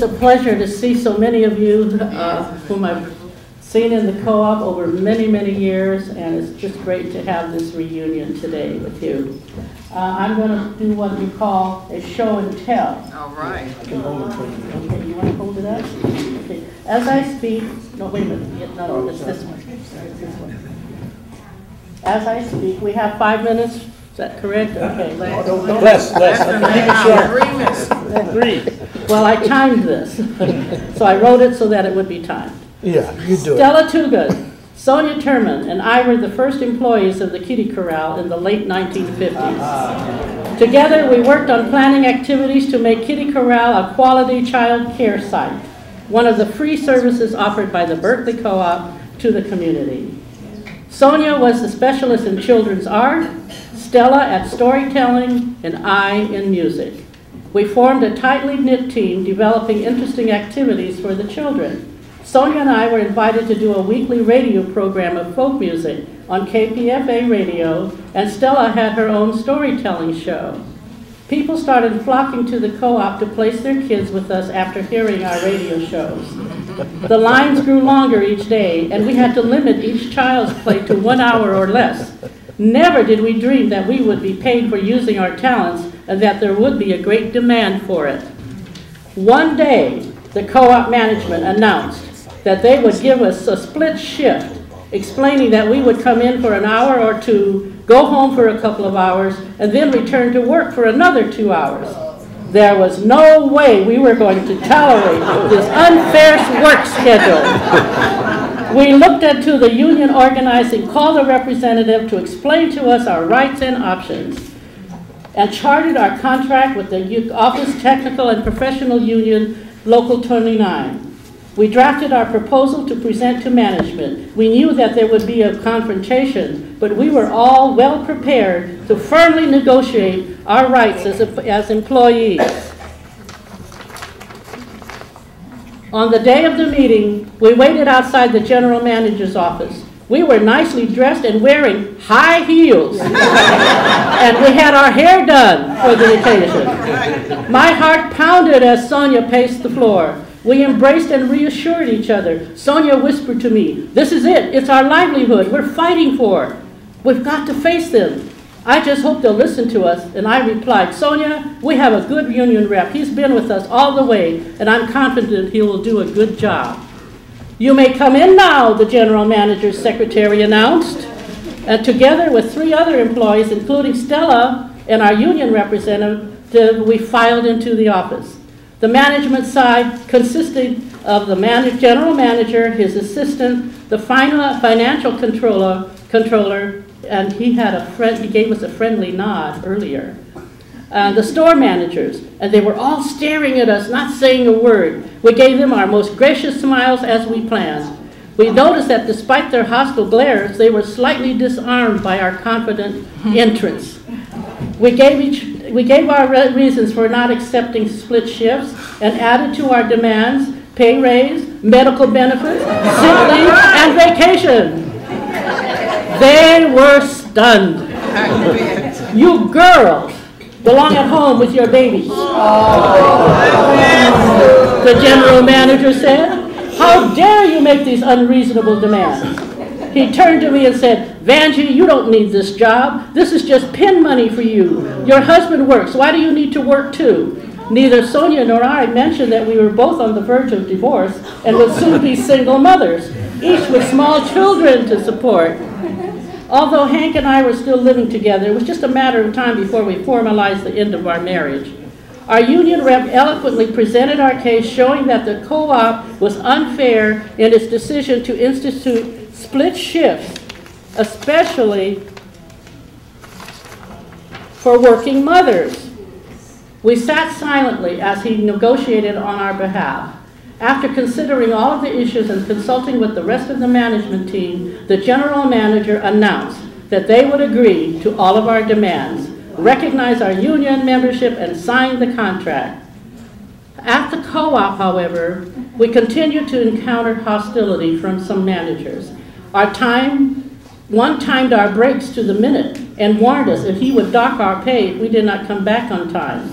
It's a pleasure to see so many of you whom I've seen in the co-op over many, many years, and it's just great to have this reunion today with you. I'm going to do what we call a show and tell. All right. Okay, you want to hold it up? Okay. As I speak, no, wait a minute. No, it's this one. It's this one. As I speak, we have 5 minutes. Is that correct? Okay. Less. Well, I timed this. So I wrote it so that it would be timed. Yeah, you do Stella Tuga, Sonia Turman, and I were the first employees of the Kitty Corral in the late 1950s. Together, we worked on planning activities to make Kitty Corral a quality child care site, one of the free services offered by the Berkeley Co-op to the community. Sonia was the specialist in children's art, Stella at storytelling, and I in music. We formed a tightly knit team developing interesting activities for the children. Sonia and I were invited to do a weekly radio program of folk music on KPFA radio, and Stella had her own storytelling show. People started flocking to the co-op to place their kids with us after hearing our radio shows. The lines grew longer each day, and we had to limit each child's play to 1 hour or less. Never did we dream that we would be paid for using our talents and that there would be a great demand for it. One day, the co-op management announced that they would give us a split shift, explaining that we would come in for an hour or two, go home for a couple of hours, and then return to work for another 2 hours. There was no way we were going to tolerate this unfair work schedule. We looked into the union organizing, called a representative to explain to us our rights and options, and charted our contract with the Office Technical and Professional Union, Local 29. We drafted our proposal to present to management. We knew that there would be a confrontation, but we were all well prepared to firmly negotiate our rights as employees. On the day of the meeting, we waited outside the general manager's office. We were nicely dressed and wearing high heels, and we had our hair done for the occasion. My heart pounded as Sonia paced the floor. We embraced and reassured each other. Sonia whispered to me, "This is it. It's our livelihood. We're fighting for it. We've got to face them. I just hope they'll listen to us." And I replied, "Sonia, we have a good union rep. He's been with us all the way, and I'm confident he will do a good job." "You may come in now," the general manager's secretary announced. And together with 3 other employees, including Stella and our union representative, we filed into the office. The management side consisted of the general manager, his assistant, the financial controller, and he gave us a friendly nod earlier. The store managers, and they were all staring at us, not saying a word. We gave them our most gracious smiles as we planned. We noticed that despite their hostile glares, they were slightly disarmed by our confident entrance. We gave our reasons for not accepting split shifts and added to our demands pay raise, medical benefits, sick leave, and vacation. They were stunned. "You girls belong at home with your babies," the general manager said. "How dare you make these unreasonable demands?" He turned to me and said, "Vangie, you don't need this job. This is just pin money for you. Your husband works. Why do you need to work too?" Neither Sonia nor I mentioned that we were both on the verge of divorce and would soon be single mothers, each with small children to support. Although Hank and I were still living together, it was just a matter of time before we formalized the end of our marriage. Our union rep eloquently presented our case, showing that the co-op was unfair in its decision to institute split shifts, especially for working mothers. We sat silently as he negotiated on our behalf. After considering all of the issues and consulting with the rest of the management team, the general manager announced that they would agree to all of our demands, recognize our union membership, and sign the contract. At the co-op, however, we continued to encounter hostility from some managers. One timed our breaks to the minute and warned us if he would dock our pay if we did not come back on time.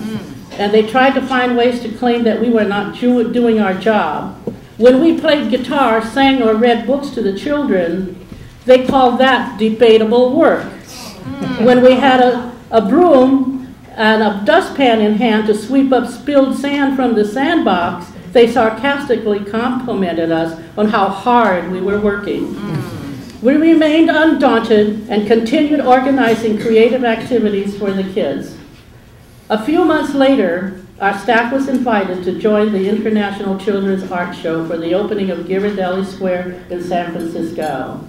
and they tried to find ways to claim that we were not doing our job. When we played guitar, sang, or read books to the children, they called that debatable work. When we had a broom and a dustpan in hand to sweep up spilled sand from the sandbox, they sarcastically complimented us on how hard we were working. We remained undaunted and continued organizing creative activities for the kids. A few months later, our staff was invited to join the International Children's Art Show for the opening of Ghirardelli Square in San Francisco.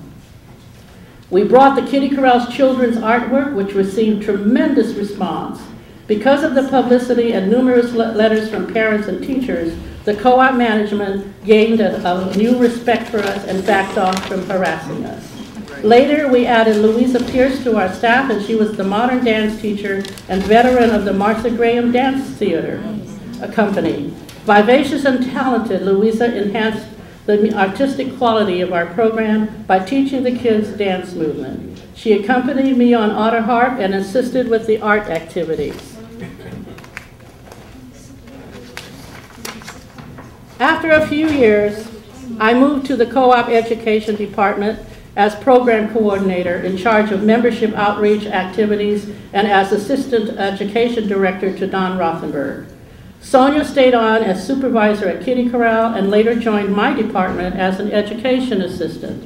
We brought the Kitty Corral's children's artwork, which received tremendous response. Because of the publicity and numerous letters from parents and teachers, the co-op management gained a new respect for us and backed off from harassing us. Later, we added Louisa Pierce to our staff, and she was the modern dance teacher and veteran of the Martha Graham Dance Theater company. Vivacious and talented, Louisa enhanced the artistic quality of our program by teaching the kids dance movement. She accompanied me on otter harp and assisted with the art activities. After a few years, I moved to the co-op education department as program coordinator in charge of membership outreach activities and as assistant education director to Don Rothenberg. Sonia stayed on as supervisor at Kitty Corral and later joined my department as an education assistant.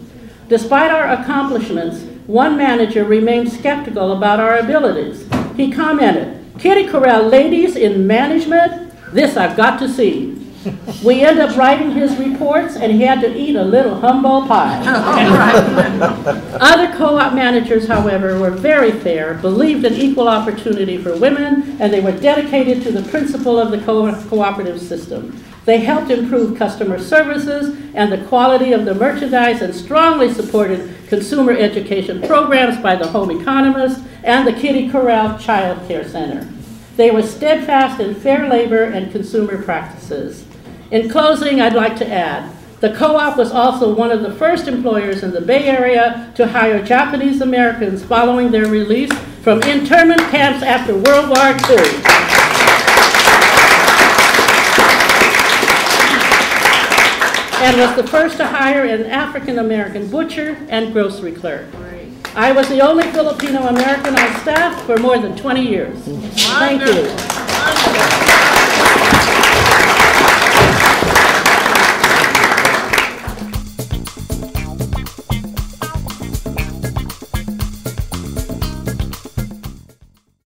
Despite our accomplishments, one manager remained skeptical about our abilities. He commented, "Kitty Corral ladies in management? This I've got to see." We ended up writing his reports, and he had to eat a little humble pie. Other co-op managers, however, were very fair, believed in equal opportunity for women, and they were dedicated to the principle of the cooperative system. They helped improve customer services and the quality of the merchandise and strongly supported consumer education programs by the Home Economist and the Kitty Corral Child Care Center. They were steadfast in fair labor and consumer practices. In closing, I'd like to add, the co-op was also one of the first employers in the Bay Area to hire Japanese Americans following their release from internment camps after World War II. And was the first to hire an African American butcher and grocery clerk. I was the only Filipino American on staff for more than 20 years. Thank you.